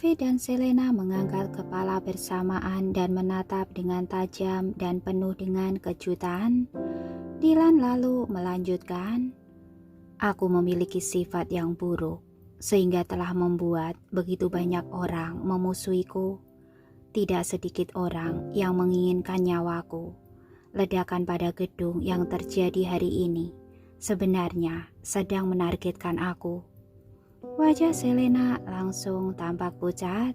David dan Selena mengangkat kepala bersamaan dan menatap dengan tajam dan penuh dengan kejutan. Dylan lalu melanjutkan, "Aku memiliki sifat yang buruk, sehingga telah membuat begitu banyak orang memusuhiku. Tidak sedikit orang yang menginginkan nyawaku. Ledakan pada gedung yang terjadi hari ini sebenarnya sedang menargetkan aku." Wajah Selena langsung tampak pucat.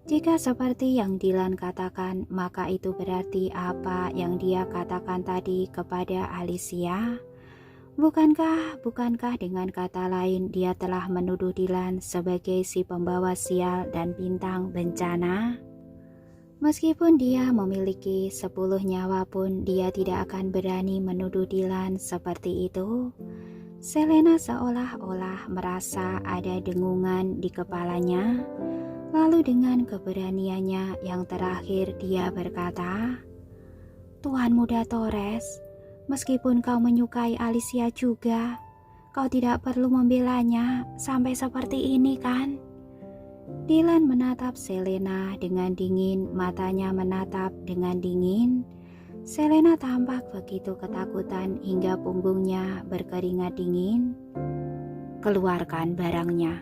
Jika seperti yang Dylan katakan, maka itu berarti apa yang dia katakan tadi kepada Alicia. Bukankah dengan kata lain dia telah menuduh Dylan sebagai si pembawa sial dan bintang bencana? Meskipun dia memiliki 10 nyawa pun dia tidak akan berani menuduh Dylan seperti itu. Selena seolah-olah merasa ada dengungan di kepalanya. Lalu dengan keberaniannya yang terakhir dia berkata, "Tuan Muda Torres, meskipun kau menyukai Alicia juga, kau tidak perlu membelanya sampai seperti ini kan?" Dylan menatap Selena dengan dingin, matanya menatap dengan dingin. Selena tampak begitu ketakutan hingga punggungnya berkeringat dingin. "Keluarkan barangnya."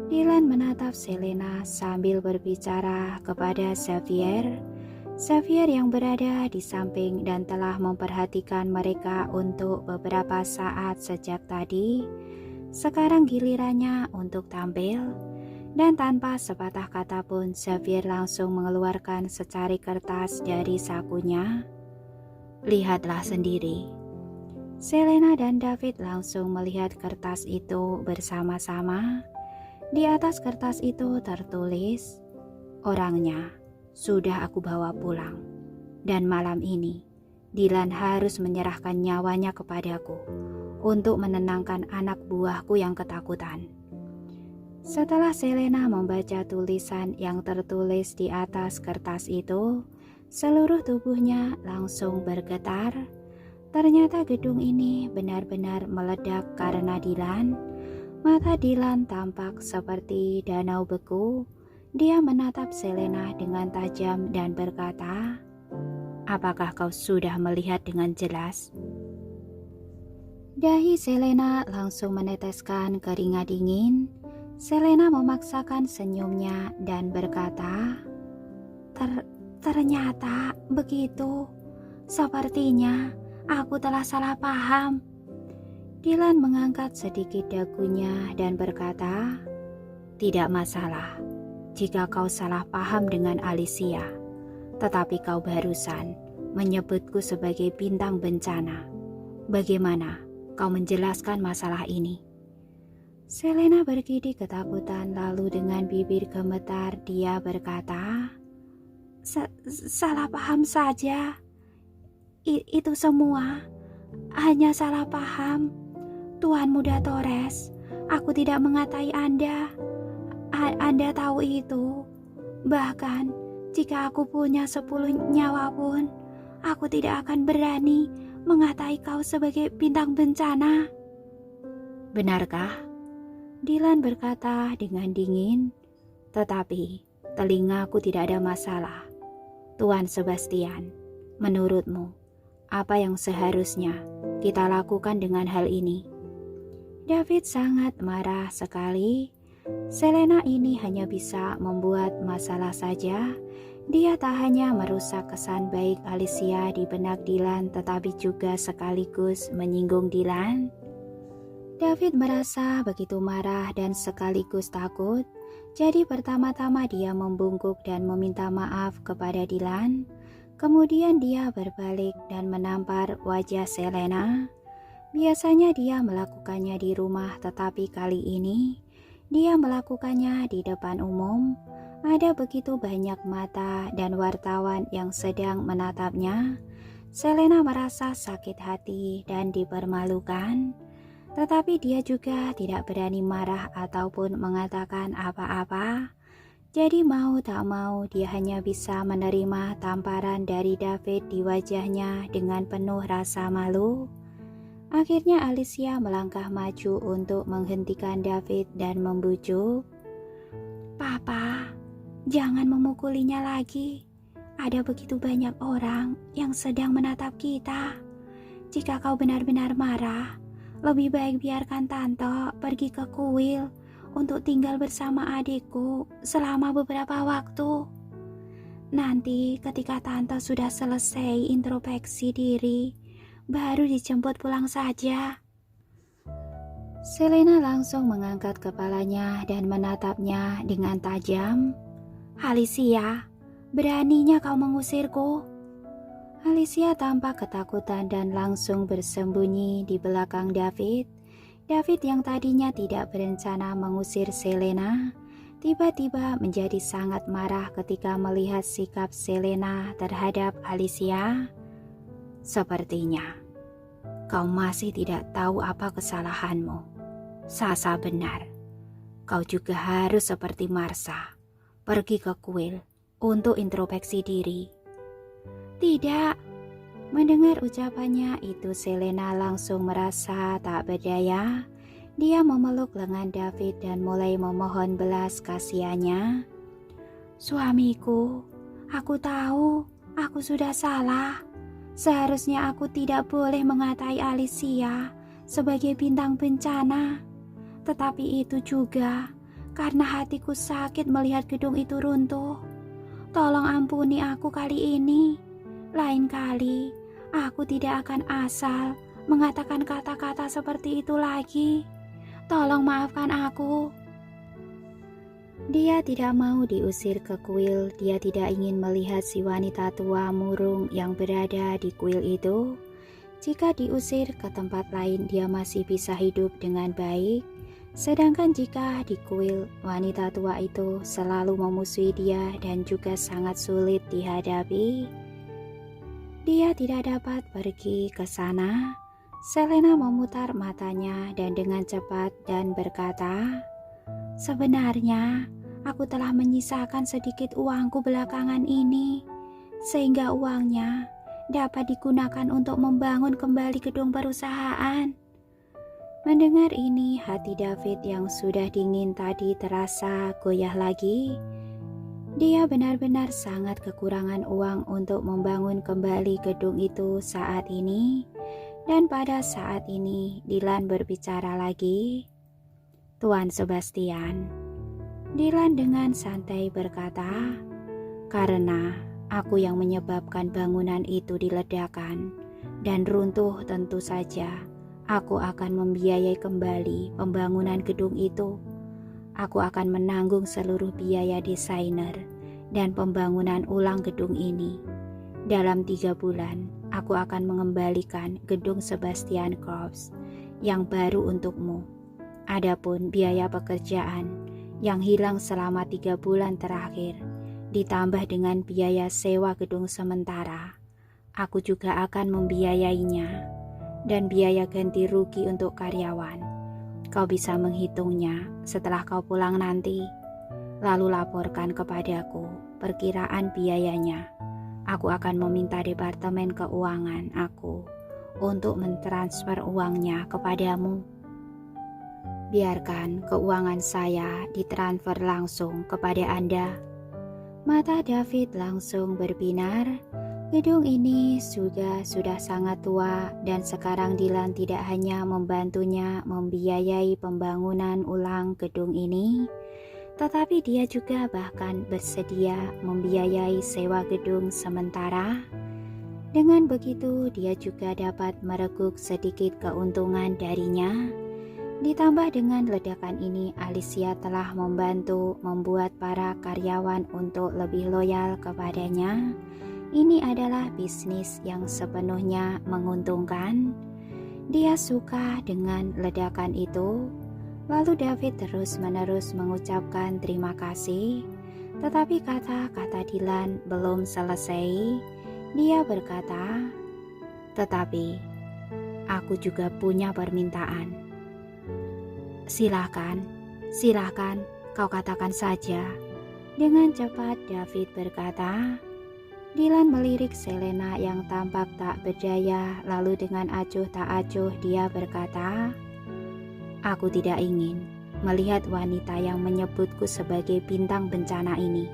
Dylan menatap Selena sambil berbicara kepada Xavier. Xavier yang berada di samping dan telah memperhatikan mereka untuk beberapa saat sejak tadi. Sekarang gilirannya untuk tampil. Dan tanpa sepatah kata pun Xavier langsung mengeluarkan secari kertas dari sakunya. "Lihatlah sendiri." Selena dan David langsung melihat kertas itu bersama-sama. Di atas kertas itu tertulis, "Orangnya sudah aku bawa pulang. Dan malam ini Dylan harus menyerahkan nyawanya kepadaku untuk menenangkan anak buahku yang ketakutan." Setelah Selena membaca tulisan yang tertulis di atas kertas itu, seluruh tubuhnya langsung bergetar. Ternyata gedung ini benar-benar meledak karena Dylan. Mata Dylan tampak seperti danau beku. Dia menatap Selena dengan tajam dan berkata, "Apakah kau sudah melihat dengan jelas?" Dahi Selena langsung meneteskan keringat dingin. Selena memaksakan senyumnya dan berkata, Ternyata begitu. Sepertinya aku telah salah paham." Dylan mengangkat sedikit dagunya dan berkata, "Tidak masalah jika kau salah paham dengan Alicia, tetapi kau barusan menyebutku sebagai bintang bencana. Bagaimana kau menjelaskan masalah ini?" Selena bergidik ketakutan, lalu dengan bibir gemetar dia berkata, Salah paham saja. Itu semua hanya salah paham. Tuan Muda Torres, aku tidak mengatai Anda. Anda tahu itu. Bahkan jika aku punya 10 nyawa pun, aku tidak akan berani mengatai kau sebagai bintang bencana." "Benarkah?" Dylan berkata dengan dingin, "Tetapi telingaku tidak ada masalah. Tuan Sebastian, menurutmu, apa yang seharusnya kita lakukan dengan hal ini?" David sangat marah sekali. Selena ini hanya bisa membuat masalah saja. Dia tak hanya merusak kesan baik Alicia di benak Dylan, tetapi juga sekaligus menyinggung Dylan. David merasa begitu marah dan sekaligus takut. Jadi pertama-tama dia membungkuk dan meminta maaf kepada Dylan. Kemudian dia berbalik dan menampar wajah Selena. Biasanya dia melakukannya di rumah, tetapi kali ini dia melakukannya di depan umum. Ada begitu banyak mata dan wartawan yang sedang menatapnya. Selena merasa sakit hati dan dipermalukan. Tetapi dia juga tidak berani marah ataupun mengatakan apa-apa. Jadi mau tak mau dia hanya bisa menerima tamparan dari David di wajahnya dengan penuh rasa malu. Akhirnya Alicia melangkah maju untuk menghentikan David dan membujuk, Papa, jangan memukulinya lagi. Ada begitu banyak orang yang sedang menatap kita. Jika kau benar-benar marah, lebih baik biarkan Tante pergi ke kuil untuk tinggal bersama adikku selama beberapa waktu. Nanti ketika Tante sudah selesai introspeksi diri, baru dijemput pulang saja. Selena langsung mengangkat kepalanya dan menatapnya dengan tajam. Alicia, beraninya kau mengusirku? Alicia tampak ketakutan dan langsung bersembunyi di belakang David. David yang tadinya tidak berencana mengusir Selena, tiba-tiba menjadi sangat marah ketika melihat sikap Selena terhadap Alicia. Sepertinya kau masih tidak tahu apa kesalahanmu. Sasa benar, kau juga harus seperti Marsha, pergi ke kuil untuk introspeksi diri. Tidak. Mendengar ucapannya itu, Selena langsung merasa tak berdaya. Dia memeluk lengan David dan mulai memohon belas kasihannya. Suamiku, aku tahu aku sudah salah. Seharusnya aku tidak boleh mengatai Alicia sebagai bintang bencana. Tetapi itu juga karena hatiku sakit melihat gedung itu runtuh. Tolong ampuni aku kali ini. Lain kali, aku tidak akan asal mengatakan kata-kata seperti itu lagi. Tolong maafkan aku. Dia tidak mau diusir ke kuil. Dia tidak ingin melihat si wanita tua murung yang berada di kuil itu. Jika diusir ke tempat lain, dia masih bisa hidup dengan baik. Sedangkan jika di kuil, wanita tua itu selalu memusuhi dia dan juga sangat sulit dihadapi. Dia tidak dapat pergi ke sana. Selena memutar matanya dan dengan cepat dan berkata, sebenarnya aku telah menyisakan sedikit uangku belakangan ini, sehingga uangnya dapat digunakan untuk membangun kembali gedung perusahaan. Mendengar ini, hati David yang sudah dingin tadi terasa goyah lagi. Dia benar-benar sangat kekurangan uang untuk membangun kembali gedung itu saat ini. Dan pada saat ini, Dylan berbicara lagi. Tuan Sebastian, Dylan dengan santai berkata, karena aku yang menyebabkan bangunan itu diledakkan dan runtuh, tentu saja aku akan membiayai kembali pembangunan gedung itu. Aku akan menanggung seluruh biaya desainer dan pembangunan ulang gedung ini. Dalam 3 bulan, aku akan mengembalikan gedung Sebastian Corps yang baru untukmu. Adapun biaya pekerjaan yang hilang selama 3 bulan terakhir, ditambah dengan biaya sewa gedung sementara, aku juga akan membiayainya. Dan biaya ganti rugi untuk karyawan, kau bisa menghitungnya setelah kau pulang nanti. Lalu laporkan kepadaku perkiraan biayanya. Aku akan meminta Departemen Keuangan aku untuk mentransfer uangnya kepadamu. Biarkan keuangan saya ditransfer langsung kepada Anda. Mata David langsung berbinar. Gedung ini sudah sangat tua dan sekarang Dylan tidak hanya membantunya membiayai pembangunan ulang gedung ini, tetapi dia juga bahkan bersedia membiayai sewa gedung sementara. Dengan begitu, dia juga dapat mereguk sedikit keuntungan darinya. Ditambah dengan ledakan ini, Alicia telah membantu membuat para karyawan untuk lebih loyal kepadanya. Ini adalah bisnis yang sepenuhnya menguntungkan. Dia suka dengan ledakan itu. Lalu David terus-menerus mengucapkan terima kasih. Tetapi kata-kata Dylan belum selesai. Dia berkata, tetapi aku juga punya permintaan. Silakan, kau katakan saja. Dengan cepat David berkata. Dylan melirik Selena yang tampak tak berdaya, lalu dengan acuh tak acuh dia berkata, aku tidak ingin melihat wanita yang menyebutku sebagai bintang bencana ini.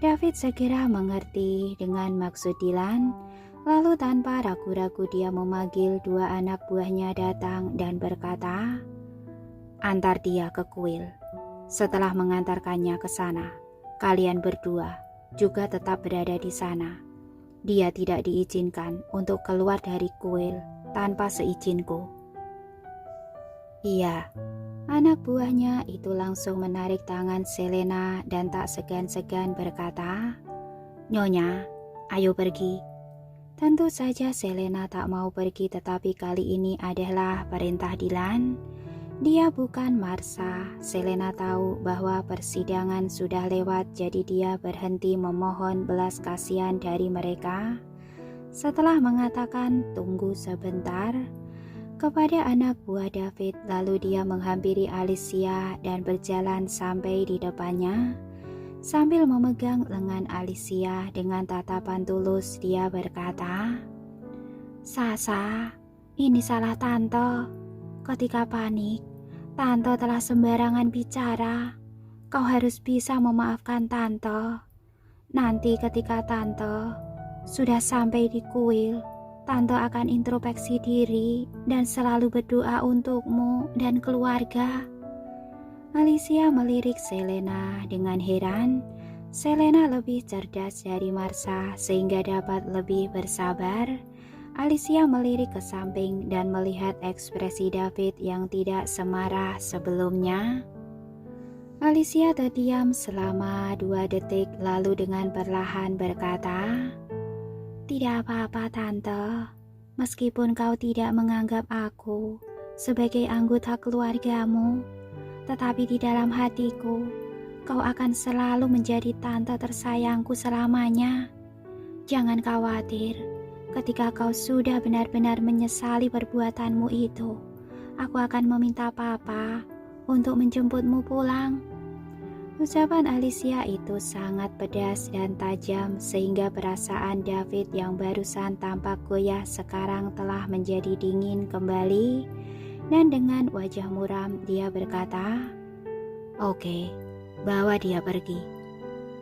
David segera mengerti dengan maksud Dylan, lalu tanpa ragu-ragu dia memanggil dua anak buahnya datang dan berkata, "Antar dia ke kuil. Setelah mengantarkannya ke sana, kalian berdua juga tetap berada di sana. Dia tidak diizinkan untuk keluar dari kuil tanpa seizinku." Iya, anak buahnya itu langsung menarik tangan Selena dan tak segan-segan berkata, "Nyonya, ayo pergi." Tentu saja Selena tak mau pergi, tetapi kali ini adalah perintah Dylan. Dia bukan Marsha. Selena tahu bahwa persidangan sudah lewat, jadi dia berhenti memohon belas kasihan dari mereka. Setelah mengatakan tunggu sebentar kepada anak buah David, lalu dia menghampiri Alicia dan berjalan sampai di depannya. Sambil memegang lengan Alicia dengan tatapan tulus, dia berkata, "Sasha, ini salah Tante. Ketika panik, Tante telah sembarangan bicara. Kau harus bisa memaafkan Tante. Nanti ketika Tante sudah sampai di kuil, Tante akan introspeksi diri dan selalu berdoa untukmu dan keluarga." Alicia melirik Selena dengan heran. Selena lebih cerdas dari Marsha sehingga dapat lebih bersabar. Alicia melirik ke samping dan melihat ekspresi David yang tidak semarah sebelumnya. Alicia terdiam selama 2 detik lalu dengan perlahan berkata, "Tidak apa-apa Tante, meskipun kau tidak menganggap aku sebagai anggota keluargamu, tetapi di dalam hatiku, kau akan selalu menjadi tante tersayangku selamanya. Jangan khawatir, ketika kau sudah benar-benar menyesali perbuatanmu itu, aku akan meminta Papa untuk menjemputmu pulang." Ucapan Alicia itu sangat pedas dan tajam sehingga perasaan David yang barusan tampak goyah sekarang telah menjadi dingin kembali. Dan dengan wajah muram dia berkata, "Oke, bawa dia pergi."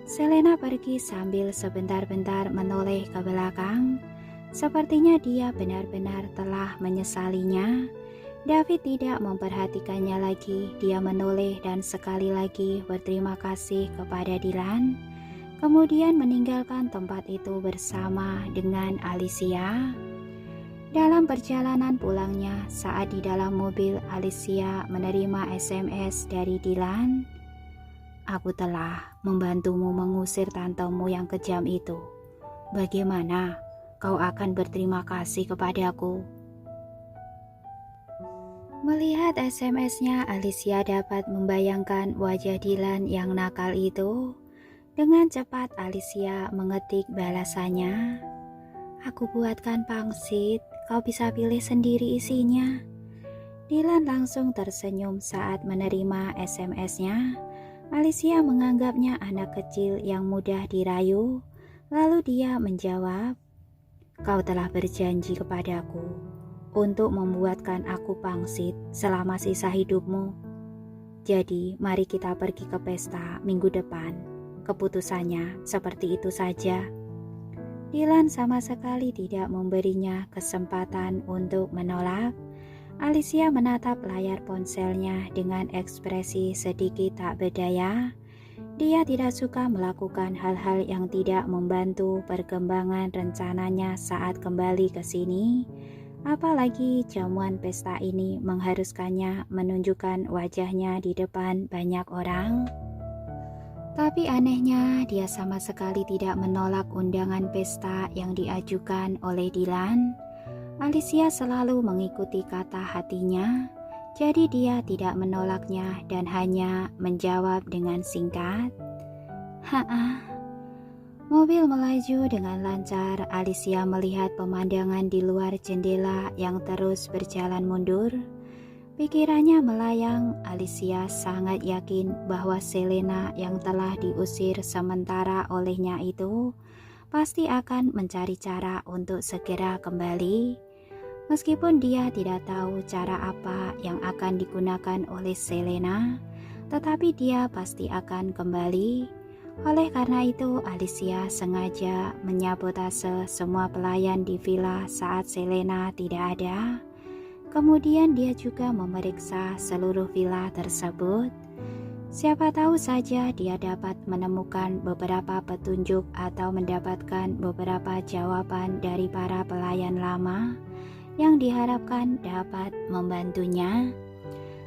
Selena pergi sambil sebentar-bentar menoleh ke belakang. Sepertinya dia benar-benar telah menyesalinya. David tidak memperhatikannya lagi. Dia menoleh dan sekali lagi berterima kasih kepada Dylan. Kemudian meninggalkan tempat itu bersama dengan Alicia. Dalam perjalanan pulangnya, saat di dalam mobil, Alicia menerima SMS dari Dylan. "Aku telah membantumu mengusir tantemu yang kejam itu. Bagaimana kau akan berterima kasih kepadaku?" Melihat SMS-nya, Alicia dapat membayangkan wajah Dylan yang nakal itu. Dengan cepat Alicia mengetik balasannya, "Aku buatkan pangsit, kau bisa pilih sendiri isinya." Dylan langsung tersenyum saat menerima SMS-nya. Alicia menganggapnya anak kecil yang mudah dirayu. Lalu dia menjawab, "Kau telah berjanji kepadaku untuk membuatkan aku pangsit selama sisa hidupmu. Jadi mari kita pergi ke pesta minggu depan." Keputusannya seperti itu saja. Dylan sama sekali tidak memberinya kesempatan untuk menolak. Alicia menatap layar ponselnya dengan ekspresi sedikit tak berdaya. Dia tidak suka melakukan hal-hal yang tidak membantu perkembangan rencananya saat kembali ke sini. Apalagi jamuan pesta ini mengharuskannya menunjukkan wajahnya di depan banyak orang. Tapi anehnya, dia sama sekali tidak menolak undangan pesta yang diajukan oleh Dylan. Alicia selalu mengikuti kata hatinya, jadi dia tidak menolaknya dan hanya menjawab dengan singkat, "Ha-ah." Mobil melaju dengan lancar. Alicia melihat pemandangan di luar jendela yang terus berjalan mundur. Pikirannya melayang. Alicia sangat yakin bahwa Selena yang telah diusir sementara olehnya itu pasti akan mencari cara untuk segera kembali. Meskipun dia tidak tahu cara apa yang akan digunakan oleh Selena, tetapi dia pasti akan kembali. Oleh karena itu, Alicia sengaja menyabotase semua pelayan di villa saat Selena tidak ada. Kemudian dia juga memeriksa seluruh villa tersebut. Siapa tahu saja dia dapat menemukan beberapa petunjuk atau mendapatkan beberapa jawaban dari para pelayan lama yang diharapkan dapat membantunya.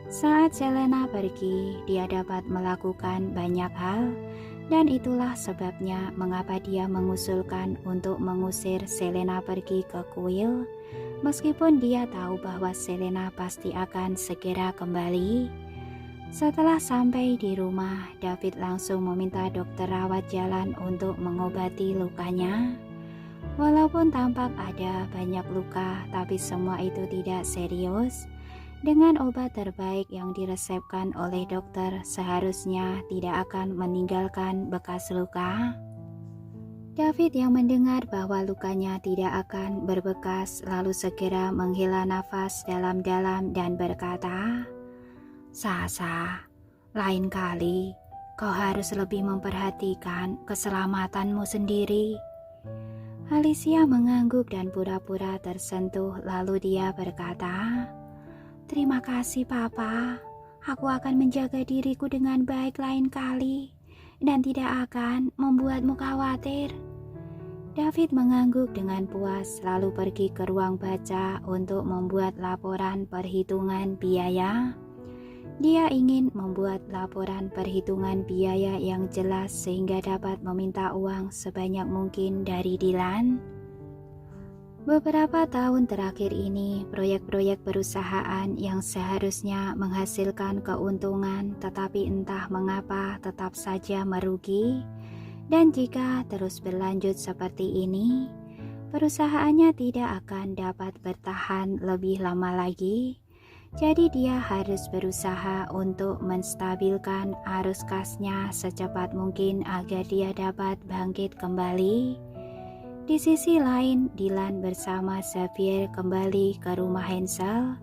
Saat Selena pergi, dia dapat melakukan banyak hal, dan itulah sebabnya mengapa dia mengusulkan untuk mengusir Selena pergi ke kuil, meskipun dia tahu bahwa Selena pasti akan segera kembali. Setelah sampai di rumah, David langsung meminta dokter rawat jalan untuk mengobati lukanya. Walaupun tampak ada banyak luka, tapi semua itu tidak serius. Dengan obat terbaik yang diresepkan oleh dokter, seharusnya tidak akan meninggalkan bekas luka. David yang mendengar bahwa lukanya tidak akan berbekas, lalu segera menghela nafas dalam-dalam dan berkata, "Sasa, lain kali kau harus lebih memperhatikan keselamatanmu sendiri." Alicia mengangguk dan pura-pura tersentuh, lalu dia berkata, "Terima kasih Papa, aku akan menjaga diriku dengan baik lain kali dan tidak akan membuatmu khawatir." David mengangguk dengan puas lalu pergi ke ruang baca untuk membuat laporan perhitungan biaya. Dia ingin membuat laporan perhitungan biaya yang jelas sehingga dapat meminta uang sebanyak mungkin dari Dylan. Beberapa tahun terakhir ini, proyek-proyek perusahaan yang seharusnya menghasilkan keuntungan tetapi entah mengapa tetap saja merugi. Dan jika terus berlanjut seperti ini, perusahaannya tidak akan dapat bertahan lebih lama lagi. Jadi dia harus berusaha untuk menstabilkan arus kasnya secepat mungkin agar dia dapat bangkit kembali. Di sisi lain, Dylan bersama Xavier kembali ke rumah Hansel.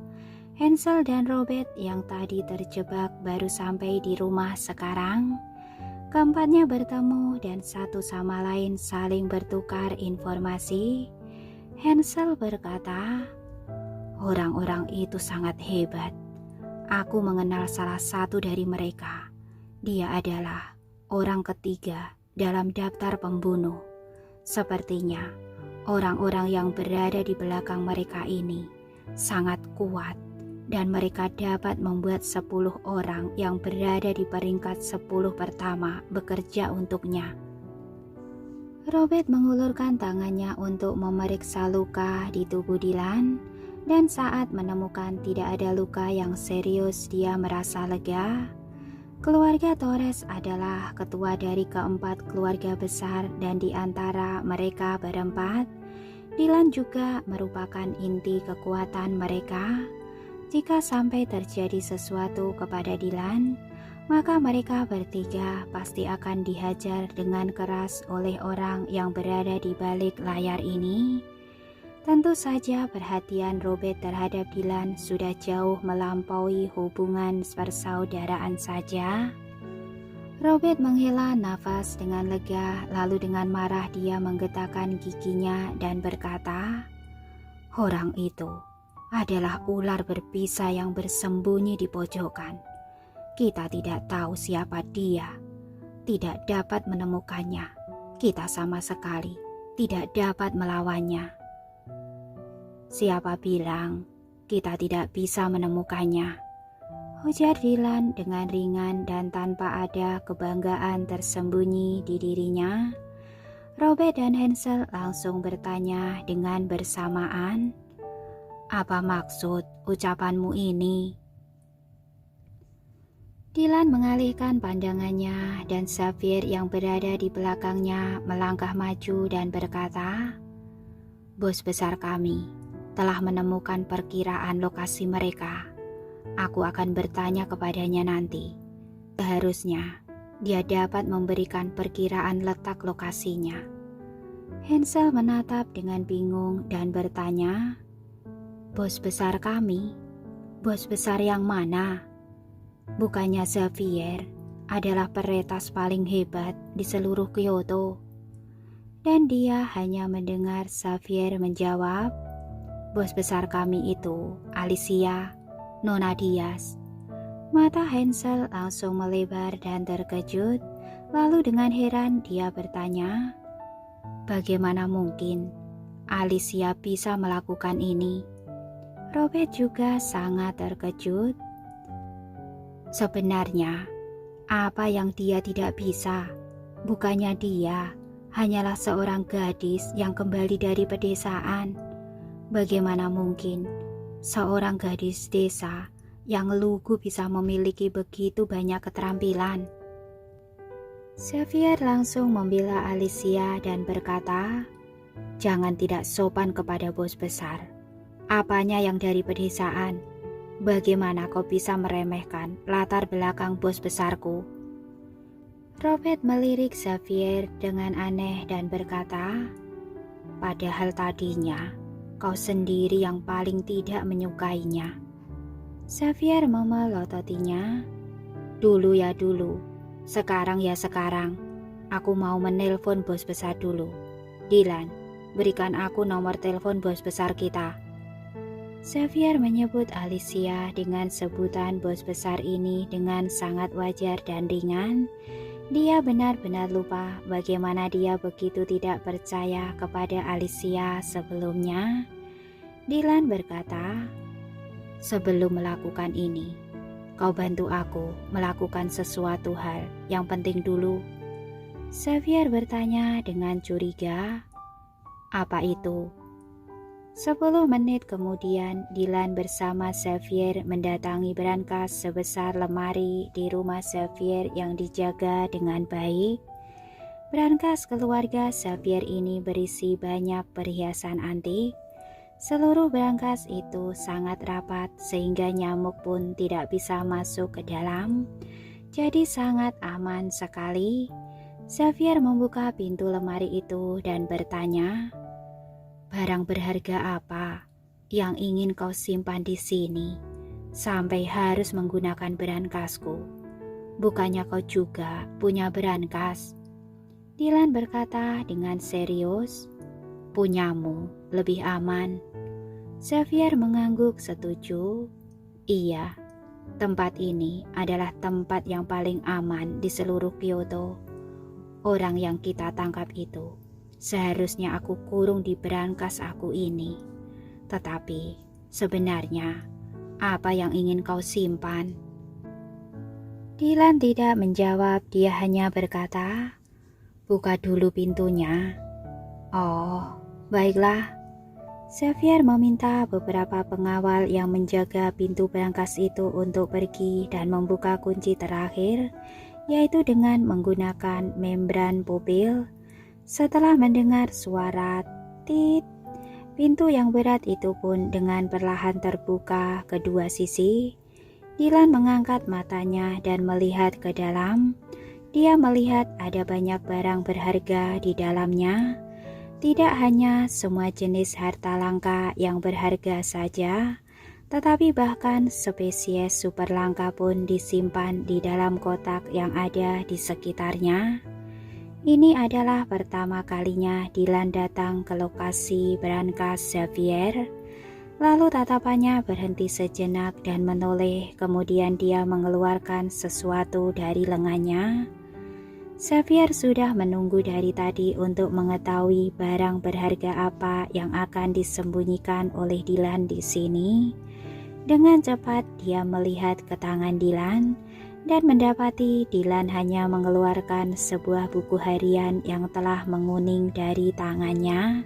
Hansel dan Robert yang tadi terjebak baru sampai di rumah sekarang. Keempatnya bertemu dan satu sama lain saling bertukar informasi. Hansel berkata, "Orang-orang itu sangat hebat. Aku mengenal salah satu dari mereka. Dia adalah orang ketiga dalam daftar pembunuh. Sepertinya orang-orang yang berada di belakang mereka ini sangat kuat dan mereka dapat membuat 10 orang yang berada di peringkat 10 pertama bekerja untuknya." Robert mengulurkan tangannya untuk memeriksa luka di tubuh Dylan. Dan saat menemukan tidak ada luka yang serius, dia merasa lega. Keluarga Torres adalah ketua dari keempat keluarga besar dan di antara mereka berempat, Dylan juga merupakan inti kekuatan mereka. Jika sampai terjadi sesuatu kepada Dylan, maka mereka bertiga pasti akan dihajar dengan keras oleh orang yang berada di balik layar ini. Tentu saja perhatian Robert terhadap Dylan sudah jauh melampaui hubungan persaudaraan saja. Robert menghela nafas dengan lega, lalu dengan marah dia menggetakkan giginya dan berkata, "Orang itu adalah ular berbisa yang bersembunyi di pojokan. Kita tidak tahu siapa dia, tidak dapat menemukannya. Kita sama sekali tidak dapat melawannya." "Siapa bilang kita tidak bisa menemukannya?" ujar Dylan dengan ringan dan tanpa ada kebanggaan tersembunyi di dirinya. Robert dan Hansel langsung bertanya dengan bersamaan, "Apa maksud ucapanmu ini?" Dylan mengalihkan pandangannya dan Xavier yang berada di belakangnya melangkah maju dan berkata, "Bos besar kami telah menemukan perkiraan lokasi mereka. Aku akan bertanya kepadanya nanti. Seharusnya dia dapat memberikan perkiraan letak lokasinya." Hansel menatap dengan bingung dan bertanya, Bos besar kami? Bos besar yang mana? Bukannya Xavier adalah peretas paling hebat di seluruh Kyoto? Dan dia hanya mendengar Xavier menjawab, bos besar kami itu Alicia, Nona Diaz. Mata Hansel langsung melebar dan terkejut. Lalu dengan heran dia bertanya, bagaimana mungkin Alicia bisa melakukan ini? Robert juga sangat terkejut. Sebenarnya, apa yang dia tidak bisa? Bukannya dia hanyalah seorang gadis yang kembali dari pedesaan. Bagaimana mungkin seorang gadis desa yang lugu bisa memiliki begitu banyak keterampilan? Xavier langsung membela Alicia dan berkata, jangan tidak sopan kepada bos besar. Apanya yang dari pedesaan? Bagaimana kau bisa meremehkan latar belakang bos besarku? Robert melirik Xavier dengan aneh dan berkata, padahal tadinya kau sendiri yang paling tidak menyukainya. Xavier memelototinya, dulu ya dulu, sekarang ya sekarang. Aku mau menelpon bos besar dulu. Dylan, berikan aku nomor telepon bos besar kita. Xavier menyebut Alicia dengan sebutan bos besar ini dengan sangat wajar dan ringan. Dia benar-benar lupa bagaimana dia begitu tidak percaya kepada Alicia sebelumnya. Dylan berkata, sebelum melakukan ini, kau bantu aku melakukan sesuatu hal yang penting dulu. Xavier bertanya dengan curiga, apa itu? 10 menit kemudian, Dylan bersama Xavier mendatangi brankas sebesar lemari di rumah Xavier yang dijaga dengan baik. Brankas keluarga Xavier ini berisi banyak perhiasan antik. Seluruh brankas itu sangat rapat sehingga nyamuk pun tidak bisa masuk ke dalam. Jadi sangat aman sekali. Xavier membuka pintu lemari itu dan bertanya, barang berharga apa yang ingin kau simpan di sini sampai harus menggunakan brankasku? Bukannya kau juga punya brankas? Dylan berkata dengan serius, punyamu lebih aman. Xavier mengangguk setuju. Iya, tempat ini adalah tempat yang paling aman di seluruh Kyoto. Orang yang kita tangkap itu seharusnya aku kurung di brankas aku ini. Tetapi sebenarnya apa yang ingin kau simpan? Dylan tidak menjawab, dia hanya berkata, buka dulu pintunya. Oh, baiklah. Xavier meminta beberapa pengawal yang menjaga pintu brankas itu untuk pergi dan membuka kunci terakhir, yaitu dengan menggunakan membran pupil. Setelah mendengar suara tit, pintu yang berat itu pun dengan perlahan terbuka kedua sisi. Dylan mengangkat matanya dan melihat ke dalam. Dia melihat ada banyak barang berharga di dalamnya. Tidak hanya semua jenis harta langka yang berharga saja, tetapi bahkan spesies super langka pun disimpan di dalam kotak yang ada di sekitarnya. Ini adalah pertama kalinya Dylan datang ke lokasi brankas Xavier. Lalu tatapannya berhenti sejenak dan menoleh, kemudian dia mengeluarkan sesuatu dari lengannya. Xavier sudah menunggu dari tadi untuk mengetahui barang berharga apa yang akan disembunyikan oleh Dylan di sini. Dengan cepat dia melihat ke tangan Dylan dan mendapati Dylan hanya mengeluarkan sebuah buku harian yang telah menguning dari tangannya.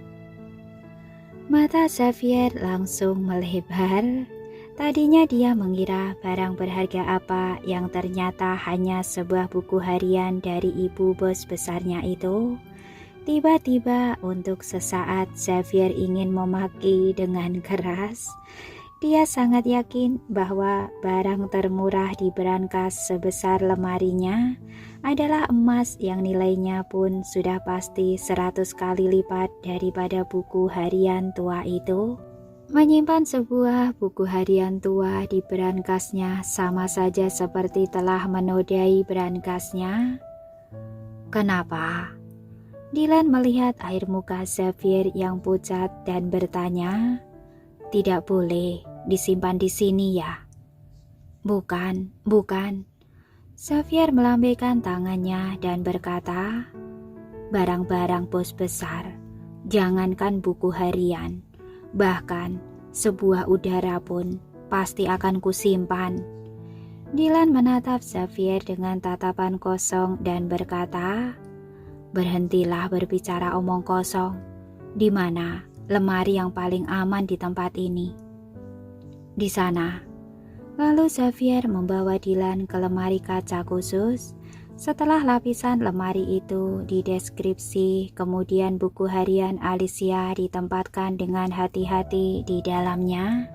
Mata Xavier langsung melebar. Tadinya dia mengira barang berharga apa yang ternyata hanya sebuah buku harian dari ibu bos besarnya itu. Tiba-tiba untuk sesaat Xavier ingin memaki dengan keras. Dia sangat yakin bahwa barang termurah di brankas sebesar lemarinya adalah emas yang nilainya pun sudah pasti 100 kali lipat daripada buku harian tua itu. Menyimpan sebuah buku harian tua di berangkasnya sama saja seperti telah menodai berangkasnya. Kenapa? Dylan melihat air muka Xavier yang pucat dan bertanya, Tidak boleh disimpan di sini ya? bukan. Xavier melambaikan tangannya dan berkata, Barang-barang bos besar, jangankan buku harian, bahkan sebuah udara pun pasti akan kusimpan. Dylan menatap Xavier dengan tatapan kosong dan berkata, Berhentilah berbicara omong kosong. Di mana lemari yang paling aman di tempat ini? Di sana. Lalu Xavier membawa Dylan ke lemari kaca khusus. Setelah lapisan lemari itu dideskripsi, kemudian buku harian Alicia ditempatkan dengan hati-hati di dalamnya.